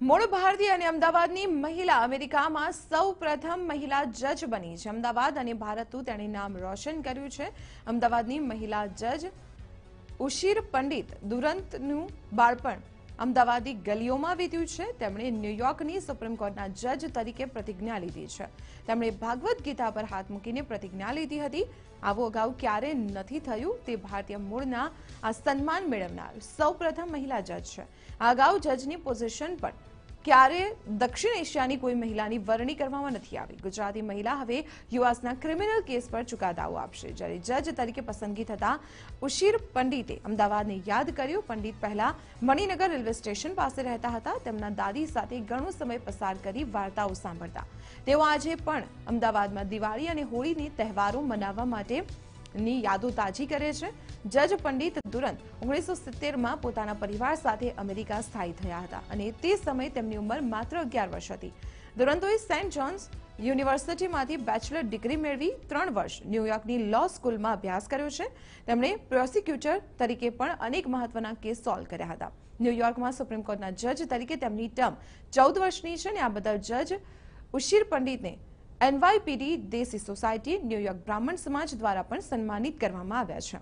મૂળ ભારતીય અને અમદાવાદની મહિલા અમેરિકામાં સૌપ્રથમ મહિલા જજ બની છે। અમદાવાદ અને ભારતનું તેણે નામ રોશન કર્યું છે। અમદાવાદની મહિલા જજ ઉશીર પંડિત દુરંતનું બાળપણ અમદાવાદી ગલીઓમાં વીત્યું છે। તેમણે ન્યૂયોર્કની સુપ્રીમ કોર્ટના જજ તરીકે પ્રતિજ્ઞા લીધી છે। તેમણે ભાગવત ગીતા પર હાથ મૂકીને પ્રતિજ્ઞા લીધી હતી। આવું અગાઉ ક્યારે નથી થયું। તે ભારતીય મૂળના આ સન્માન મેળવનાર સૌપ્રથમ મહિલા જજ છે। આ અગાઉ જજની પોઝિશન પર ક્યારે દક્ષિણ એશિયાની કોઈ મહિલાની વરણી કરવામાં નથી આવી। ગુજરાતી મહિલા હવે યુએસના ક્રિમિનલ કેસ પર ચુકાદાઓ આપશે। જ્યારે જજ તરીકે પસંદગી થતા ઉશીર પંડિતે અમદાવાદને યાદ કર્યું। પંડિત પહેલા મણિનગર રેલવે સ્ટેશન પાસે રહેતા હતા। તેમના દાદી સાથે ઘણો સમય પસાર કરી વાર્તાઓ સાંભળતા તેઓ આજે પણ અમદાવાદમાં દિવાળી અને હોળીની તહેવારો મનાવવા માટે ની યાદો તાજી કરે છે। જજ પંડિત દુરંત 1970માં પોતાના પરિવાર સાથે અમેરિકા સ્થાયી થયા હતા અને તે સમયે તેમની ઉંમર માત્ર 11 વર્ષ હતી। દુરંતોએ સેન્ટ જોન્સ યુનિવર્સિટીમાંથી બેચલર ડિગ્રી મેળવી 3 વર્ષ ન્યૂયોર્કની લો સ્કૂલમાં અભ્યાસ કર્યો છે। તેમણે પ્રોસિક્યુટર તરીકે પણ અનેક મહત્વના કેસ સોલ્વ કર્યા હતા। ન્યૂયોર્કમાં સુપ્રીમ કોર્ટના જજ તરીકે તેમની ટર્મ 14 વર્ષની છે અને આ બદલ જજ ઉશીર પંડિતને NYPD દેસી સોસાયટી ન્યૂયોર્ક બ્રાહ્મણ સમાજ દ્વારા પણ સન્માનિત કરવામાં આવ્યા છે।